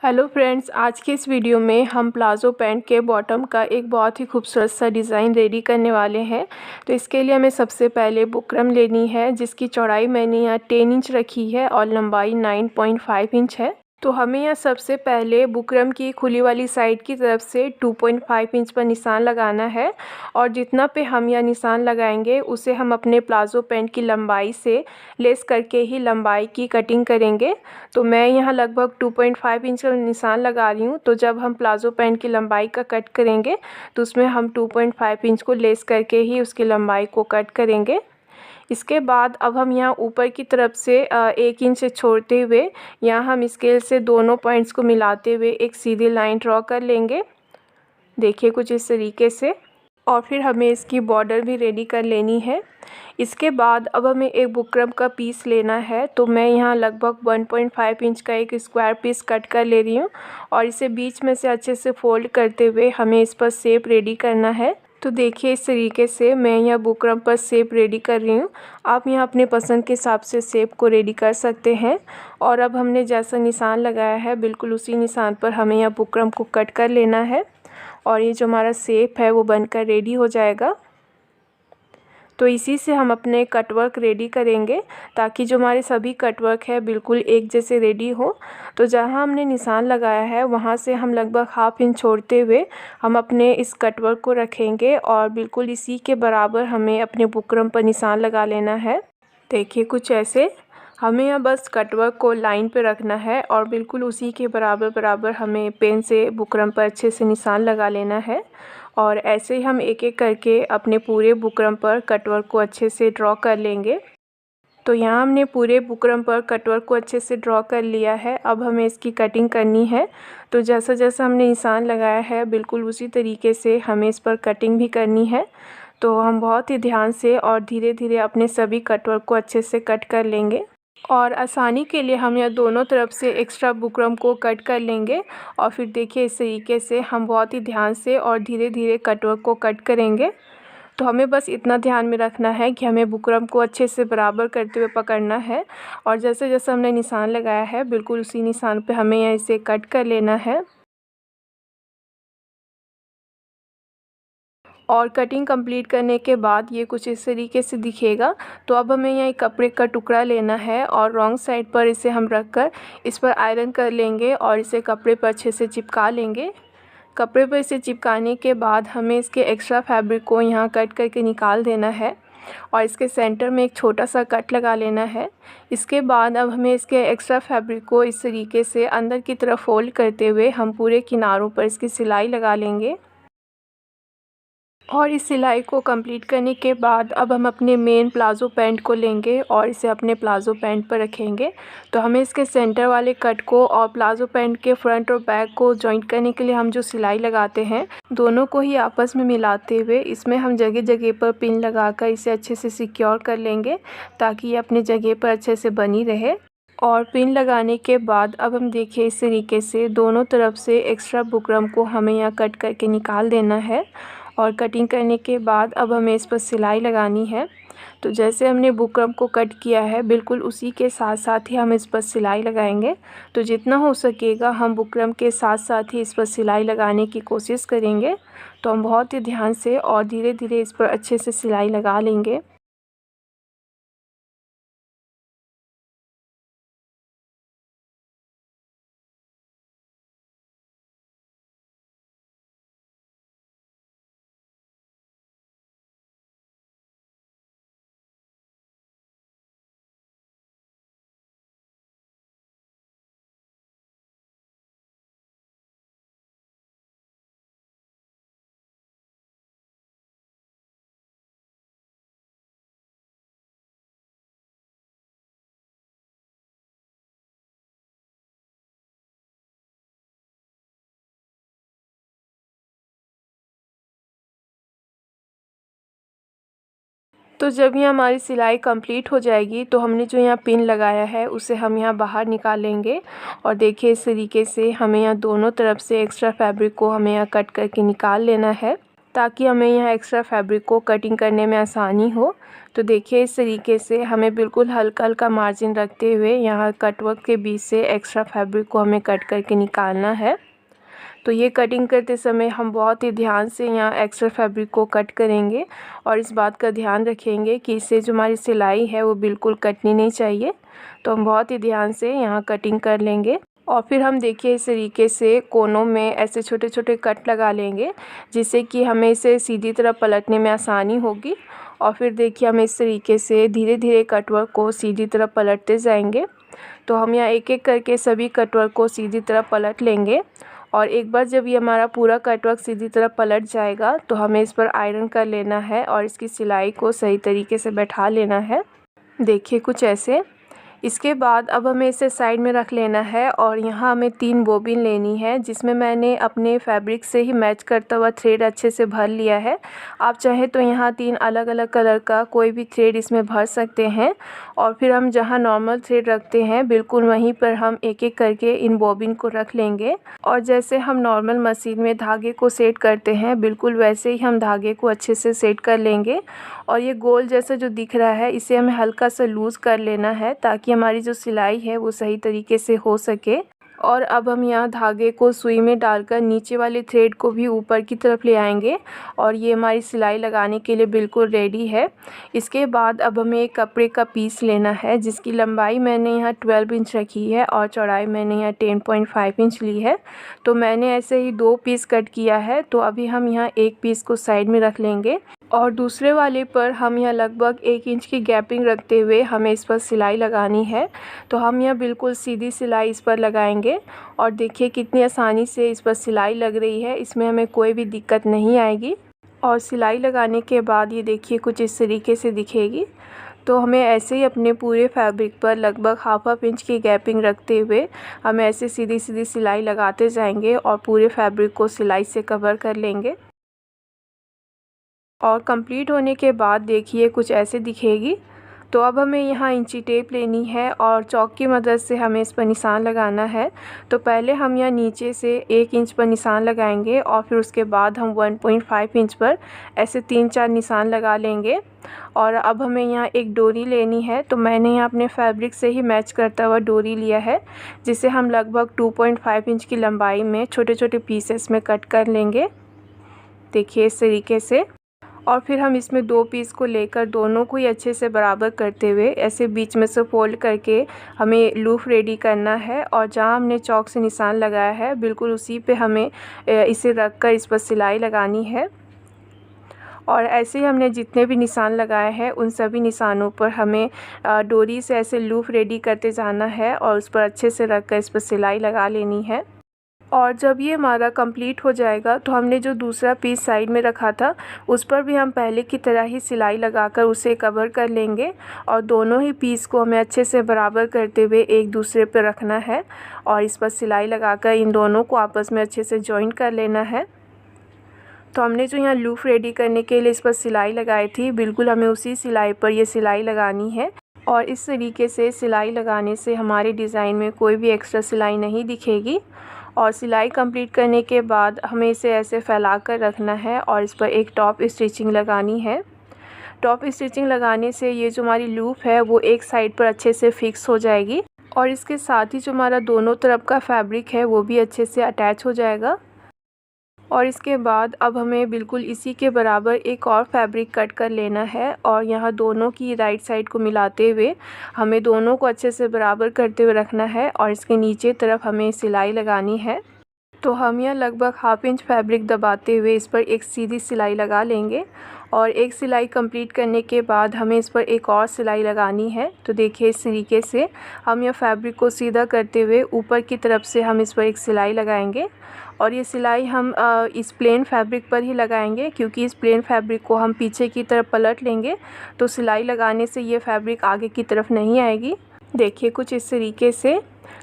Hello friends, आज के इस वीडियो में हम प्लाज़ो पैंट के बॉटम का एक बहुत ही खूबसूरत सा डिज़ाइन रेडी करने वाले हैं। तो इसके लिए हमें सबसे पहले बुकरम लेनी है, जिसकी चौड़ाई मैंने यहाँ 10 इंच रखी है और लंबाई 9.5 इंच है। तो हमें यहाँ सबसे पहले बुकरम की खुली वाली साइड की तरफ से 2.5 इंच पर निशान लगाना है और जितना पे हम यह निशान लगाएंगे उसे हम अपने प्लाज़ो पैंट की लंबाई से लेस करके ही लंबाई की कटिंग करेंगे। तो मैं यहाँ लगभग 2.5 इंच का निशान लगा रही हूँ। तो जब हम प्लाज़ो पैंट की लंबाई का कट करेंगे तो उसमें हम 2.5 इंच को लेस करके ही उसकी लंबाई को कट करेंगे। इसके बाद अब हम यहाँ ऊपर की तरफ से 1 इंच से छोड़ते हुए यहाँ हम स्केल से दोनों पॉइंट्स को मिलाते हुए एक सीधी लाइन ड्रॉ कर लेंगे। देखिए कुछ इस तरीके से। और फिर हमें इसकी बॉर्डर भी रेडी कर लेनी है। इसके बाद अब हमें एक बुकरम का पीस लेना है। तो मैं यहाँ लगभग 1.5 इंच का एक स्क्वायर पीस कट कर ले रही हूँ और इसे बीच में से अच्छे से फोल्ड करते हुए हमें इस पर शेप रेडी करना है। तो देखिए इस तरीके से मैं यहाँ बुकरम पर शेप रेडी कर रही हूँ। आप यहाँ अपने पसंद के हिसाब से शेप को रेडी कर सकते हैं। और अब हमने जैसा निशान लगाया है बिल्कुल उसी निशान पर हमें यहाँ बुकरम को कट कर लेना है और ये जो हमारा शेप है वो बनकर रेडी हो जाएगा। तो इसी से हम अपने कटवर्क रेडी करेंगे ताकि जो हमारे सभी कटवर्क है बिल्कुल एक जैसे रेडी हो। तो जहाँ हमने निशान लगाया है वहाँ से हम लगभग ½ इंच छोड़ते हुए हम अपने इस कटवर्क को रखेंगे और बिल्कुल इसी के बराबर हमें अपने बुकरम पर निशान लगा लेना है। देखिए कुछ ऐसे हमें यहाँ बस कटवर्क को लाइन पे रखना है और बिल्कुल उसी के बराबर हमें पेन से बुकरम पर अच्छे से निशान लगा लेना है। और ऐसे ही हम एक एक करके अपने पूरे बुकरम पर कटवर्क को अच्छे से ड्रॉ कर लेंगे। तो यहाँ हमने पूरे बुकरम पर कटवर्क को अच्छे से ड्रॉ कर लिया है। अब हमें इसकी कटिंग करनी है। तो जैसा जैसा हमने निशान लगाया है बिल्कुल उसी तरीके से हमें इस पर कटिंग भी करनी है। तो हम बहुत ही ध्यान से और धीरे धीरे अपने सभी कटवर्क को अच्छे से कट कर लेंगे। और आसानी के लिए हम यह दोनों तरफ से एक्स्ट्रा बुकरम को कट कर लेंगे और फिर देखिए इस तरीके से हम बहुत ही ध्यान से और धीरे धीरे कटवर्क को कट करेंगे। तो हमें बस इतना ध्यान में रखना है कि हमें बुकरम को अच्छे से बराबर करते हुए पकड़ना है और जैसे जैसे हमने निशान लगाया है बिल्कुल उसी निशान पे हमें यहाँ इसे कट कर लेना है। और कटिंग कंप्लीट करने के बाद ये कुछ इस तरीके से दिखेगा। तो अब हमें यहाँ एक कपड़े का टुकड़ा लेना है और रॉन्ग साइड पर इसे हम रख कर इस पर आयरन कर लेंगे और इसे कपड़े पर अच्छे से चिपका लेंगे। कपड़े पर इसे चिपकाने के बाद हमें इसके एक्स्ट्रा फैब्रिक को यहाँ कट करके निकाल देना है और इसके सेंटर में एक छोटा सा कट लगा लेना है। इसके बाद अब हमें इसके एक्स्ट्रा फैब्रिक को इस तरीके से अंदर की तरफ फोल्ड करते हुए हम पूरे किनारों पर इसकी सिलाई लगा लेंगे। और इस सिलाई को कंप्लीट करने के बाद अब हम अपने मेन प्लाज़ो पैंट को लेंगे और इसे अपने प्लाज़ो पैंट पर रखेंगे। तो हमें इसके सेंटर वाले कट को और प्लाज़ो पैंट के फ्रंट और बैक को जॉइंट करने के लिए हम जो सिलाई लगाते हैं दोनों को ही आपस में मिलाते हुए इसमें हम जगह जगह पर पिन लगाकर इसे अच्छे से सिक्योर कर लेंगे ताकि ये अपनी जगह पर अच्छे से बनी रहे। और पिन लगाने के बाद अब हम देखिए इस तरीके से दोनों तरफ से एक्स्ट्रा बुकरम को हमें यहाँ कट करके निकाल देना है। और कटिंग करने के बाद अब हमें इस पर सिलाई लगानी है। तो जैसे हमने बुकरम को कट किया है बिल्कुल उसी के साथ साथ ही हम इस पर सिलाई लगाएंगे। तो जितना हो सकेगा हम बुकरम के साथ साथ ही इस पर सिलाई लगाने की कोशिश करेंगे। तो हम बहुत ही ध्यान से और धीरे धीरे इस पर अच्छे से सिलाई लगा लेंगे। तो जब ये हमारी सिलाई कंप्लीट हो जाएगी तो हमने जो यहाँ पिन लगाया है उसे हम यहाँ बाहर निकालेंगे। और देखिए इस तरीके से हमें यहाँ दोनों तरफ से एक्स्ट्रा फैब्रिक को हमें यहाँ कट करके निकाल लेना है ताकि हमें यहाँ एक्स्ट्रा फैब्रिक को कटिंग करने में आसानी हो। तो देखिए इस तरीके से हमें बिल्कुल हल्का हल्का मार्जिन रखते हुए यहाँ कटवर्क के बीच से एक्स्ट्रा फैब्रिक को हमें कट करके निकालना है। तो ये कटिंग करते समय हम बहुत ही ध्यान से यहाँ एक्स्ट्रा फैब्रिक को कट करेंगे और इस बात का ध्यान रखेंगे कि इससे जो हमारी सिलाई है वो बिल्कुल कटनी नहीं चाहिए। तो हम बहुत ही ध्यान से यहाँ कटिंग कर लेंगे और फिर हम देखिए इस तरीके से कोनों में ऐसे छोटे छोटे कट लगा लेंगे, जिससे कि हमें इसे सीधी तरफ पलटने में आसानी होगी। और फिर देखिए हम इस तरीके से धीरे धीरे कटवर्क को सीधी तरफ पलटते जाएंगे। तो हम यहाँ एक एक करके सभी कटवर्क को सीधी तरफ पलट लेंगे और एक बार जब ये हमारा पूरा कटवर्क सीधी तरफ पलट जाएगा तो हमें इस पर आयरन कर लेना है और इसकी सिलाई को सही तरीके से बैठा लेना है। देखिए कुछ ऐसे। इसके बाद अब हमें इसे साइड में रख लेना है और यहाँ हमें 3 बोबिन लेनी है, जिसमें मैंने अपने फैब्रिक से ही मैच करता हुआ थ्रेड अच्छे से भर लिया है। आप चाहें तो यहाँ 3 अलग अलग कलर का कोई भी थ्रेड इसमें भर सकते हैं और फिर हम जहाँ नॉर्मल थ्रेड रखते हैं बिल्कुल वहीं पर हम एक एक करके इन बोबिन को रख लेंगे और जैसे हम नॉर्मल मशीन में धागे को सेट करते हैं बिल्कुल वैसे ही हम धागे को अच्छे से सेट कर लेंगे। और ये गोल जैसा जो दिख रहा है इसे हमें हल्का सा लूज़ कर लेना है ताकि हमारी जो सिलाई है वो सही तरीके से हो सके। और अब हम यहाँ धागे को सुई में डालकर नीचे वाले थ्रेड को भी ऊपर की तरफ ले आएंगे और ये हमारी सिलाई लगाने के लिए बिल्कुल रेडी है। इसके बाद अब हमें एक कपड़े का पीस लेना है, जिसकी लंबाई मैंने यहाँ 12 इंच रखी है और चौड़ाई मैंने यहाँ 10.5 इंच ली है। तो मैंने ऐसे ही 2 पीस कट किया है। तो अभी हम यहाँ एक पीस को साइड में रख लेंगे और दूसरे वाले पर हम यहाँ लगभग 1 इंच की गैपिंग रखते हुए हमें इस पर सिलाई लगानी है। तो हम यहाँ बिल्कुल सीधी सिलाई इस पर लगाएंगे और देखिए कितनी आसानी से इस पर सिलाई लग रही है, इसमें हमें कोई भी दिक्कत नहीं आएगी। और सिलाई लगाने के बाद ये देखिए कुछ इस तरीके से दिखेगी। तो हमें ऐसे ही अपने पूरे फैब्रिक पर लगभग हाफ इंच की गैपिंग रखते हुए हम ऐसे सीधी सीधी सिलाई लगाते जाएंगे और पूरे फैब्रिक को सिलाई से कवर कर लेंगे। और कंप्लीट होने के बाद देखिए कुछ ऐसे दिखेगी। तो अब हमें यहाँ इंची टेप लेनी है और चॉक की मदद से हमें इस पर निशान लगाना है। तो पहले हम यहाँ नीचे से 1 इंच पर निशान लगाएंगे और फिर उसके बाद हम 1.5 इंच पर ऐसे 3-4 निशान लगा लेंगे। और अब हमें यहाँ एक डोरी लेनी है। तो मैंने यहाँ अपने फैब्रिक से ही मैच करता हुआ डोरी लिया है, जिसे हम लगभग 2.5 इंच की लंबाई में छोटे छोटे पीसेस में कट कर लेंगे। देखिए इस तरीके से। और फिर हम इसमें 2 पीस को लेकर दोनों को ही अच्छे से बराबर करते हुए ऐसे बीच में से फोल्ड करके हमें लूप रेडी करना है और जहाँ हमने चॉक से निशान लगाया है बिल्कुल उसी पे हमें इसे रख कर इस पर सिलाई लगानी है। और ऐसे ही हमने जितने भी निशान लगाए हैं उन सभी निशानों पर हमें डोरी से ऐसे लूप रेडी करते जाना है और उस पर अच्छे से रख कर इस पर सिलाई लगा लेनी है। और जब ये हमारा कंप्लीट हो जाएगा तो हमने जो दूसरा पीस साइड में रखा था उस पर भी हम पहले की तरह ही सिलाई लगाकर उसे कवर कर लेंगे और दोनों ही पीस को हमें अच्छे से बराबर करते हुए एक दूसरे पर रखना है और इस पर सिलाई लगाकर इन दोनों को आपस में अच्छे से जॉइन कर लेना है। तो हमने जो यहाँ लूप रेडी करने के लिए इस पर सिलाई लगाई थी बिल्कुल हमें उसी सिलाई पर ये सिलाई लगानी है। और इस तरीके से सिलाई लगाने से हमारे डिज़ाइन में कोई भी एक्स्ट्रा सिलाई नहीं दिखेगी। और सिलाई कंप्लीट करने के बाद हमें इसे ऐसे फैला कर रखना है और इस पर एक टॉप स्टिचिंग लगानी है। टॉप स्टिचिंग लगाने से ये जो हमारी लूप है वो एक साइड पर अच्छे से फिक्स हो जाएगी और इसके साथ ही जो हमारा दोनों तरफ का फैब्रिक है वो भी अच्छे से अटैच हो जाएगा। और इसके बाद अब हमें बिल्कुल इसी के बराबर एक और फैब्रिक कट कर लेना है और यहाँ दोनों की राइट साइड को मिलाते हुए हमें दोनों को अच्छे से बराबर करते हुए रखना है और इसके नीचे तरफ हमें सिलाई लगानी है। तो हम यहाँ लगभग हाफ इंच फैब्रिक दबाते हुए इस पर एक सीधी सिलाई लगा लेंगे और एक सिलाई कंप्लीट करने के बाद हमें इस पर एक और सिलाई लगानी है। तो देखिए इस तरीके से हम यह फैब्रिक को सीधा करते हुए ऊपर की तरफ से हम इस पर एक सिलाई लगाएंगे और ये सिलाई हम इस प्लेन फैब्रिक पर ही लगाएंगे, क्योंकि इस प्लेन फैब्रिक को हम पीछे की तरफ पलट लेंगे तो सिलाई लगाने से ये फैब्रिक आगे की तरफ नहीं आएगी। देखिए कुछ इस तरीके से।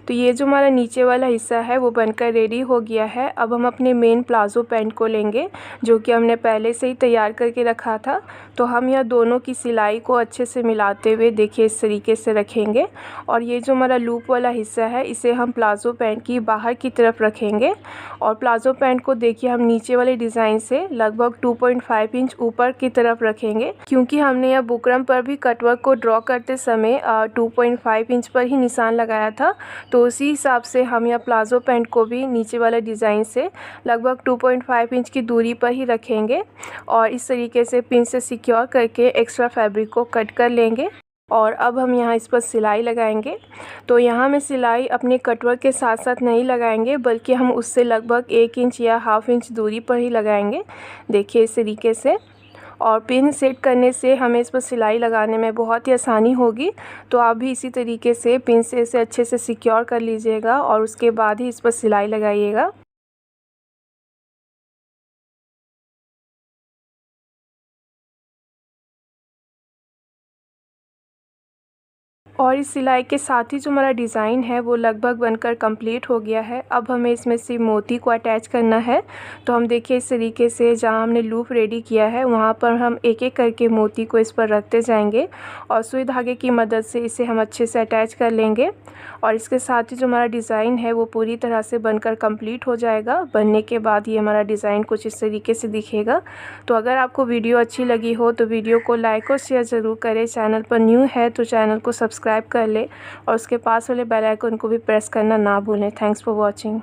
तो ये जो हमारा नीचे वाला हिस्सा है वो बनकर रेडी हो गया है। अब हम अपने मेन प्लाज़ो पैंट को लेंगे जो कि हमने पहले से ही तैयार करके रखा था। तो हम यह दोनों की सिलाई को अच्छे से मिलाते हुए देखिए इस तरीके से रखेंगे और ये जो हमारा लूप वाला हिस्सा है इसे हम प्लाज़ो पैंट की बाहर की तरफ रखेंगे और प्लाज़ो पैंट को देखिए हम नीचे वाले डिज़ाइन से लगभग 2.5 इंच ऊपर की तरफ रखेंगे, क्योंकि हमने यह बुकरम पर भी कटवर्क को ड्रॉ करते समय 2.5 इंच पर ही निशान लगाया था। तो उसी हिसाब से हम यह प्लाज़ो पैंट को भी नीचे वाले डिज़ाइन से लगभग 2.5 इंच की दूरी पर ही रखेंगे और इस तरीके से पिन से सिक्योर करके एक्स्ट्रा फैब्रिक को कट कर लेंगे। और अब हम यहाँ इस पर सिलाई लगाएंगे। तो यहाँ में सिलाई अपने कटवर्क के साथ साथ नहीं लगाएंगे, बल्कि हम उससे लगभग 1 इंच या हाफ इंच दूरी पर ही लगाएंगे। देखिए इस तरीके से। और पिन सेट करने से हमें इस पर सिलाई लगाने में बहुत ही आसानी होगी। तो आप भी इसी तरीके से पिन से इसे अच्छे से सिक्योर कर लीजिएगा और उसके बाद ही इस पर सिलाई लगाइएगा। और इस सिलाई के साथ ही जो हमारा डिज़ाइन है वो लगभग बनकर कंप्लीट हो गया है। अब हमें इसमें से मोती को अटैच करना है। तो हम देखिए इस तरीके से जहाँ हमने लूप रेडी किया है वहाँ पर हम एक एक करके मोती को इस पर रखते जाएंगे और सुई धागे की मदद से इसे हम अच्छे से अटैच कर लेंगे। और इसके साथ ही जो हमारा डिज़ाइन है वो पूरी तरह से बनकर कंप्लीट हो जाएगा। बनने के बाद ये हमारा डिज़ाइन कुछ इस तरीके से दिखेगा। तो अगर आपको वीडियो अच्छी लगी हो तो वीडियो को लाइक और शेयर ज़रूर करें। चैनल पर न्यू है तो चैनल को सब्सक्राइब कर ले और उसके पास वाले बेल आइकन को भी प्रेस करना ना भूलें। Thanks for watching.